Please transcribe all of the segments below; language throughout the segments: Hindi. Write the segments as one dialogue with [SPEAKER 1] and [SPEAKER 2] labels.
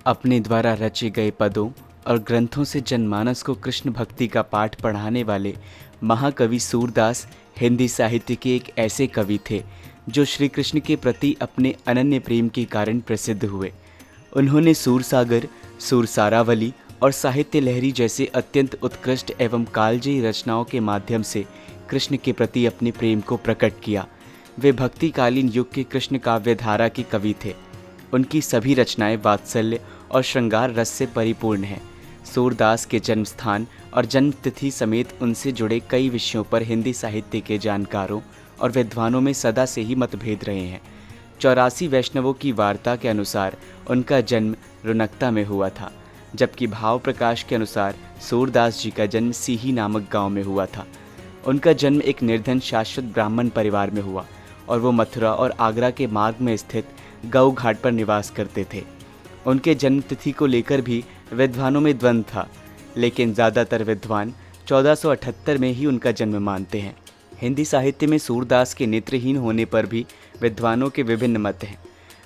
[SPEAKER 1] अपने द्वारा रचे गए पदों और ग्रंथों से जनमानस को कृष्ण भक्ति का पाठ पढ़ाने वाले महाकवि सूरदास हिंदी साहित्य के एक ऐसे कवि थे जो श्री कृष्ण के प्रति अपने अनन्य प्रेम के कारण प्रसिद्ध हुए। उन्होंने सूरसागर, सूरसारावली और साहित्य लहरी जैसे अत्यंत उत्कृष्ट एवं कालजयी रचनाओं के माध्यम से कृष्ण के प्रति अपने प्रेम को प्रकट किया। वे भक्तिकालीन युग के कृष्ण काव्य धारा के कवि थे। उनकी सभी रचनाएं वात्सल्य और श्रृंगार रस से परिपूर्ण हैं। सूरदास के जन्म स्थान और जन्म तिथि समेत उनसे जुड़े कई विषयों पर हिंदी साहित्य के जानकारों और विद्वानों में सदा से ही मतभेद रहे हैं। 84 वैष्णवों की वार्ता के अनुसार उनका जन्म रुनकता में हुआ था, जबकि भाव प्रकाश के अनुसार सूरदास जी का जन्म सीही नामक गांव में हुआ था। उनका जन्म एक निर्धन शाश्वत ब्राह्मण परिवार में हुआ और वो मथुरा और आगरा के मार्ग में स्थित गऊ घाट पर निवास करते थे। उनके जन्म तिथि को लेकर भी विद्वानों में द्वंद्व था, लेकिन ज़्यादातर विद्वान 1478 में ही उनका जन्म मानते हैं। हिंदी साहित्य में सूरदास के नेत्रहीन होने पर भी विद्वानों के विभिन्न मत हैं।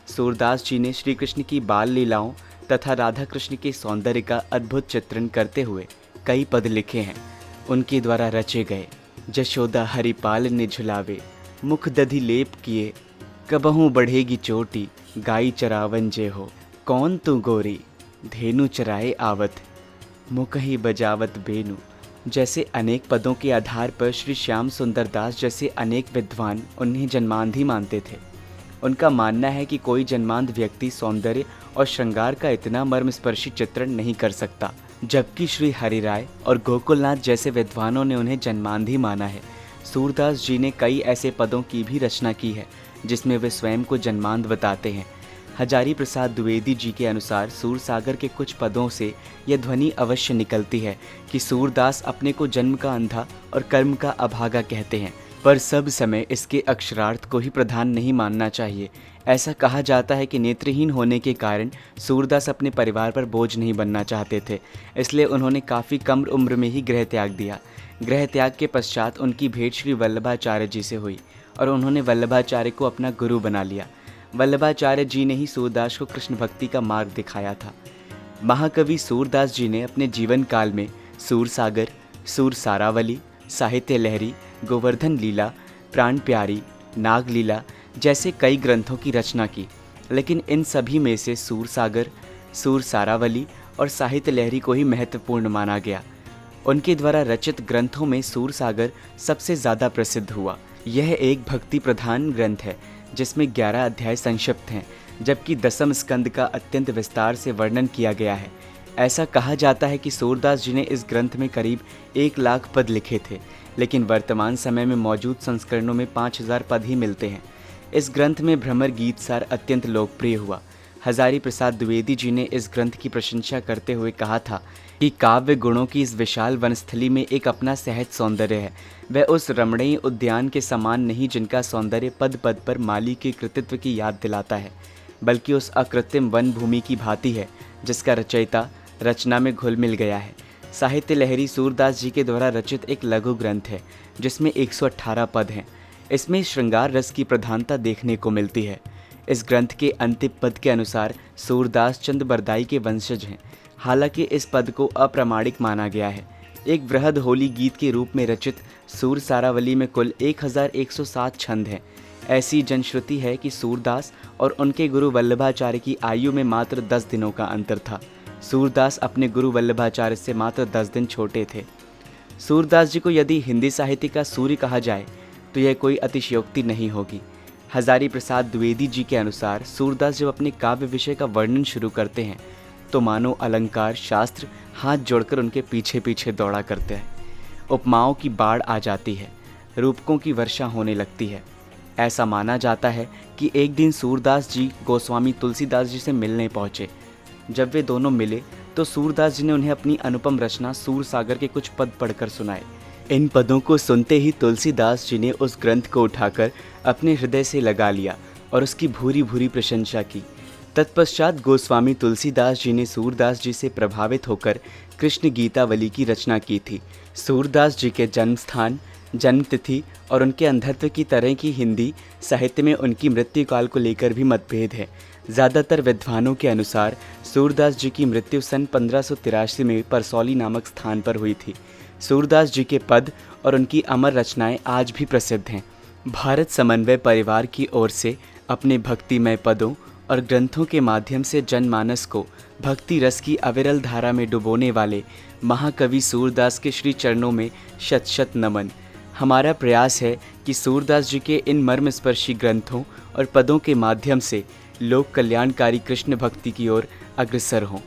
[SPEAKER 1] सूरदास जी ने श्री कृष्ण की बाल लीलाओं तथा राधा कृष्ण के सौंदर्य का अद्भुत चित्रण करते हुए कई पद लिखे हैं। उनके द्वारा रचे गए जशोदा हरिपाल ने झुलावे, मुख दधि लेप किए, कबहू बढ़ेगी चोटी, गाई चरावन जे हो, कौन तू गोरी, धेनु चराए आवत, मुकही बजावत बेनु जैसे अनेक पदों के आधार पर श्री श्याम सुंदर दास जैसे अनेक विद्वान उन्हें जन्मांधी मानते थे। उनका मानना है कि कोई जन्मांध व्यक्ति सौंदर्य और श्रृंगार का इतना मर्मस्पर्शी चित्रण नहीं कर सकता, जबकि श्री हरिराय और गोकुलनाथ जैसे विद्वानों ने उन्हें जन्मांधी माना है। सूरदास जी ने कई ऐसे पदों की भी रचना की है जिसमें वे स्वयं को जन्मांध बताते हैं। हजारी प्रसाद द्विवेदी जी के अनुसार सूरसागर के कुछ पदों से यह ध्वनि अवश्य निकलती है कि सूरदास अपने को जन्म का अंधा और कर्म का अभागा कहते हैं, पर सब समय इसके अक्षरार्थ को ही प्रधान नहीं मानना चाहिए। ऐसा कहा जाता है कि नेत्रहीन होने के कारण सूरदास अपने परिवार पर बोझ नहीं बनना चाहते थे, इसलिए उन्होंने काफ़ी कम उम्र में ही गृह त्याग दिया। गृह त्याग के पश्चात उनकी भेंट श्री वल्लभाचार्य जी से हुई और उन्होंने वल्लभाचार्य को अपना गुरु बना लिया। वल्लभाचार्य जी ने ही सूरदास को कृष्ण भक्ति का मार्ग दिखाया था। महाकवि सूरदास जी ने अपने जीवन काल में सूरसागर, सूरसारावली, साहित्य लहरी, गोवर्धन लीला, प्राण प्यारी, नाग लीला जैसे कई ग्रंथों की रचना की, लेकिन इन सभी में से सूरसागर, सूरसारावली और साहित्य लहरी को ही महत्वपूर्ण माना गया। उनके द्वारा रचित ग्रंथों में सूरसागर सबसे ज़्यादा प्रसिद्ध हुआ। यह एक भक्ति प्रधान ग्रंथ है जिसमें 11 अध्याय संक्षिप्त हैं, जबकि 10वें स्कंद का अत्यंत विस्तार से वर्णन किया गया है। ऐसा कहा जाता है कि सूरदास जी ने इस ग्रंथ में करीब 1 लाख पद लिखे थे, लेकिन वर्तमान समय में मौजूद संस्करणों में 5000 पद ही मिलते हैं। इस ग्रंथ में भ्रमर गीत सार अत्यंत लोकप्रिय हुआ। हजारी प्रसाद द्विवेदी जी ने इस ग्रंथ की प्रशंसा करते हुए कहा था कि काव्य गुणों की इस विशाल वनस्थली में एक अपना सहज सौंदर्य है। वह उस रमणीय उद्यान के समान नहीं जिनका सौंदर्य पद पद पर माली के कृतित्व की याद दिलाता है, बल्कि उस अकृत्रिम वन भूमि की भांति है जिसका रचयिता रचना में घुल मिल गया है। साहित्य लहरी सूरदास जी के द्वारा रचित एक लघु ग्रंथ है जिसमें 118 पद हैं। इसमें श्रृंगार रस की प्रधानता देखने को मिलती है। इस ग्रंथ के अंतिम पद के अनुसार सूरदास चंद बरदाई के वंशज हैं। हालांकि इस पद को अप्रामाणिक माना गया है। एक बृहद होली गीत के रूप में रचित सूरसारावली में कुल 1107 छंद हैं। ऐसी जनश्रुति है कि सूरदास और उनके गुरु वल्लभाचार्य की आयु में मात्र 10 दिनों का अंतर था। सूरदास अपने गुरु वल्लभाचार्य से मात्र 10 दिन छोटे थे। सूरदास जी को यदि हिंदी साहित्य का सूर्य कहा जाए तो यह कोई अतिशयोक्ति नहीं होगी। हजारी प्रसाद द्विवेदी जी के अनुसार सूरदास जब अपने काव्य विषय का वर्णन शुरू करते हैं तो मानो अलंकार शास्त्र हाथ जोड़कर उनके पीछे पीछे दौड़ा करते हैं। उपमाओं की बाढ़ आ जाती है, रूपकों की वर्षा होने लगती है। ऐसा माना जाता है कि एक दिन सूरदास जी गोस्वामी तुलसीदास जी से मिलने पहुँचे। जब वे दोनों मिले तो सूरदास जी ने उन्हें अपनी अनुपम रचना सूरसागर के कुछ पद पढ़कर सुनाए। इन पदों को सुनते ही तुलसीदास जी ने उस ग्रंथ को उठाकर अपने हृदय से लगा लिया और उसकी भूरी भूरी प्रशंसा की। तत्पश्चात गोस्वामी तुलसीदास जी ने सूरदास जी से प्रभावित होकर कृष्ण गीतावली की रचना की थी। सूरदास जी के जन्म स्थान, जन्म तिथि और उनके अंधत्व की तरह की हिंदी साहित्य में उनकी मृत्यु काल को लेकर भी मतभेद है। ज़्यादातर विद्वानों के अनुसार सूरदास जी की मृत्यु सन 1583 में परसौली नामक स्थान पर हुई थी। सूरदास जी के पद और उनकी अमर रचनाएं आज भी प्रसिद्ध हैं। भारत समन्वय परिवार की ओर से अपने भक्तिमय पदों और ग्रंथों के माध्यम से जनमानस को भक्ति रस की अविरल धारा में डुबोने वाले महाकवि सूरदास के श्री चरणों में शत शत नमन। हमारा प्रयास है कि सूरदास जी के इन मर्मस्पर्शी ग्रंथों और पदों के माध्यम से लोक कल्याणकारी कृष्ण भक्ति की ओर अग्रसर हों।